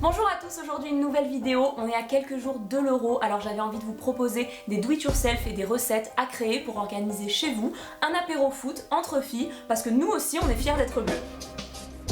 Bonjour à tous, aujourd'hui une nouvelle vidéo, on est à quelques jours de l'Euro, alors j'avais envie de vous proposer des do-it-yourself et des recettes à créer pour organiser chez vous un apéro foot entre filles, parce que nous aussi on est fiers d'être bleus.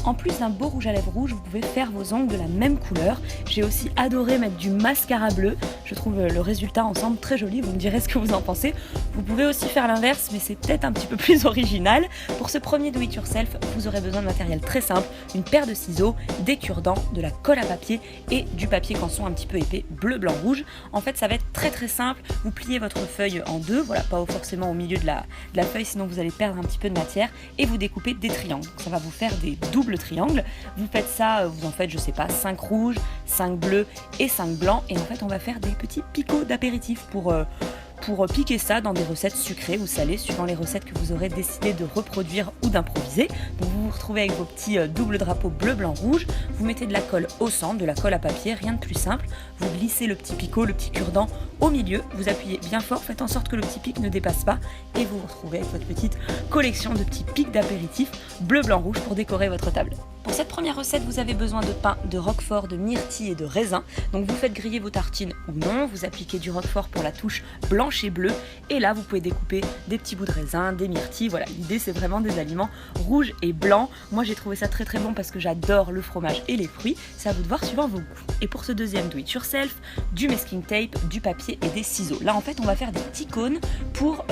En plus d'un beau rouge à lèvres rouge, vous pouvez faire vos ongles de la même couleur. J'ai aussi adoré mettre du mascara bleu. Je trouve le résultat ensemble très joli, vous me direz ce que vous en pensez. Vous pouvez aussi faire l'inverse, mais c'est peut-être un petit peu plus original. Pour ce premier do it yourself, vous aurez besoin de matériel très simple, une paire de ciseaux, des cure-dents, de la colle à papier et du papier canson un petit peu épais, bleu, blanc, rouge. En fait, ça va être très simple. Vous pliez votre feuille en deux, voilà, pas forcément au milieu de la feuille, sinon vous allez perdre un petit peu de matière, et vous découpez des triangles. Donc ça va vous faire des doubles triangles. Vous faites ça, vous en faites, je sais pas, 5 rouges, 5 bleus et 5 blancs. Et en fait, on va faire des petits picots d'apéritif pour piquer ça dans des recettes sucrées ou salées, suivant les recettes que vous aurez décidé de reproduire ou d'improviser. Donc vous vous retrouvez avec vos petits doubles drapeaux bleu, blanc, rouge. Vous mettez de la colle au centre, de la colle à papier, rien de plus simple. Vous glissez le petit picot, le petit cure-dent au milieu. Vous appuyez bien fort, faites en sorte que le petit pic ne dépasse pas. Et vous vous retrouvez avec votre petite collection de petits pics d'apéritif bleu, blanc, rouge pour décorer votre table. Pour cette première recette, vous avez besoin de pain, de roquefort, de myrtille et de raisin. Donc vous faites griller vos tartines ou non, vous appliquez du roquefort pour la touche blanche et bleue. Et là, vous pouvez découper des petits bouts de raisin, des myrtilles. Voilà, l'idée c'est vraiment des aliments rouges et blancs. Moi j'ai trouvé ça très bon parce que j'adore le fromage et les fruits. C'est à vous de voir suivant vos goûts. Et pour ce deuxième do it yourself, du masking tape, du papier et des ciseaux. Là en fait, on va faire des petits cônes pour,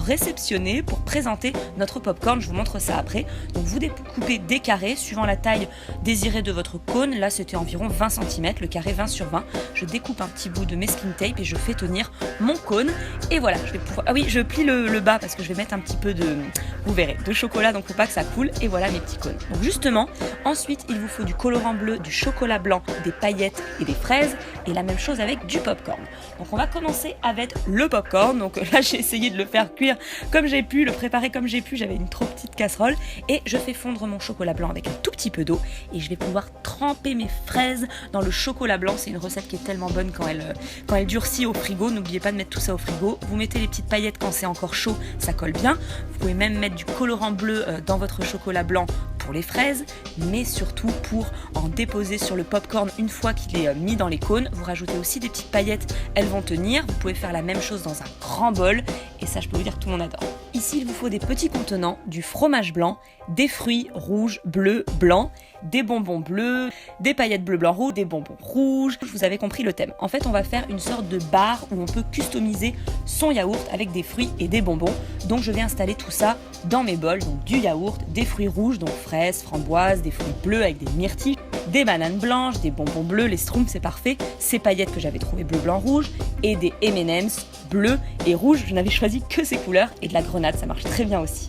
réceptionner, pour présenter notre popcorn. Je vous montre ça après. Donc vous découpez des carrés suivant la taille désirée de votre cône. Là c'était environ 20 cm, le carré 20 sur 20. Je découpe un petit bout de masking tape et je fais tenir mon cône. Et voilà, je vais pouvoir... Ah oui, je plie le bas parce que je vais mettre un petit peu de... Vous verrez, de chocolat, donc faut pas que ça coule. Et voilà mes petits cônes. Donc justement, ensuite il vous faut du colorant bleu, du chocolat blanc, des paillettes et des fraises. Et la même chose avec du popcorn. Donc on va commencer avec le popcorn. Donc là j'ai essayé de le faire cuire comme j'ai pu, le préparer comme j'ai pu. J'avais une trop petite casserole. Et je fais fondre mon chocolat blanc avec un tout petit peu d'eau. Et je vais pouvoir tremper mes fraises dans le chocolat blanc. C'est une recette qui est tellement bonne quand elle durcit au frigo. N'oubliez pas de mettre tout ça au frigo. Vous mettez les petites paillettes quand c'est encore chaud, ça colle bien. Vous pouvez même mettre du colorant bleu dans votre chocolat blanc pour les fraises, mais surtout pour en déposer sur le popcorn une fois qu'il est mis dans les cônes. Vous rajoutez aussi des petites paillettes, elles vont tenir. Vous pouvez faire la même chose dans un grand bol et ça je peux vous dire que tout le monde adore. Ici il vous faut des petits contenants, du fromage blanc, des fruits rouges, bleus, blancs, des bonbons bleus, des paillettes bleu, blanc, rouge, des bonbons rouges. Vous avez compris le thème. En fait on va faire une sorte de bar où on peut customiser son yaourt avec des fruits et des bonbons. Donc je vais installer tout ça dans mes bols, donc du yaourt, des fruits rouges, donc fraises, framboises, des fruits bleus avec des myrtilles, des bananes blanches, des bonbons bleus, les schtroumpfs c'est parfait, ces paillettes que j'avais trouvées bleu, blanc, rouge et des M&M's bleus et rouges. Je n'avais choisi que ces couleurs et de la grenade, ça marche très bien aussi.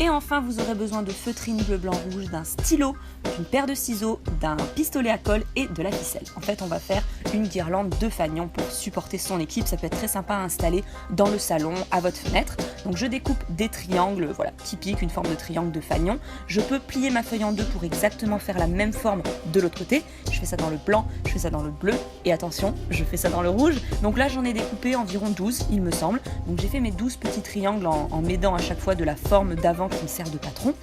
Et enfin, vous aurez besoin de feutrine bleu, blanc, rouge, d'un stylo, d'une paire de ciseaux, d'un pistolet à colle et de la ficelle. En fait, on va faire une guirlande de fanion pour supporter son équipe. Ça peut être très sympa à installer dans le salon, à votre fenêtre. Donc je découpe des triangles, voilà, typiques, une forme de triangle de fanion. Je peux plier ma feuille en deux pour exactement faire la même forme de l'autre côté. Je fais ça dans le blanc, je fais ça dans le bleu et attention, je fais ça dans le rouge. Donc là, j'en ai découpé environ 12, il me semble. Donc j'ai fait mes 12 petits triangles en m'aidant à chaque fois de la forme d'avant qui me sert de patron.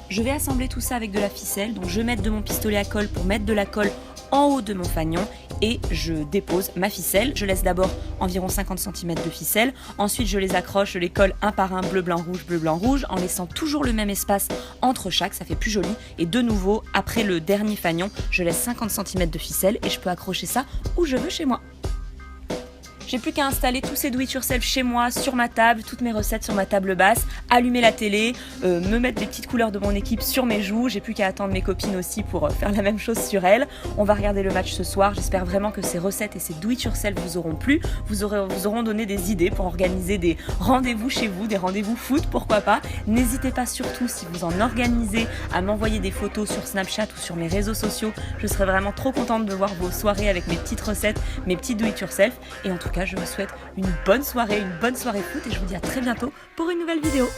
Je vais assembler tout ça avec de la ficelle, donc je mets de mon pistolet à colle pour mettre de la colle en haut de mon fanion et je dépose ma ficelle. Je laisse d'abord environ 50 cm de ficelle, ensuite je les accroche, je les colle un par un bleu, blanc, rouge, en laissant toujours le même espace entre chaque, ça fait plus joli. Et de nouveau, après le dernier fanion, je laisse 50 cm de ficelle et je peux accrocher ça où je veux chez moi. J'ai plus qu'à installer tous ces do it yourself chez moi, sur ma table, toutes mes recettes sur ma table basse, allumer la télé, me mettre des petites couleurs de mon équipe sur mes joues. J'ai plus qu'à attendre mes copines aussi pour faire la même chose sur elles. On va regarder le match ce soir. J'espère vraiment que ces recettes et ces do it yourself vous auront plu, vous auront donné des idées pour organiser des rendez-vous chez vous, des rendez-vous foot, pourquoi pas. N'hésitez pas surtout, si vous en organisez, à m'envoyer des photos sur Snapchat ou sur mes réseaux sociaux. Je serais vraiment trop contente de voir vos soirées avec mes petites recettes, mes petits do it yourself. Et en tout cas, je vous souhaite une bonne soirée foot et je vous dis à très bientôt pour une nouvelle vidéo.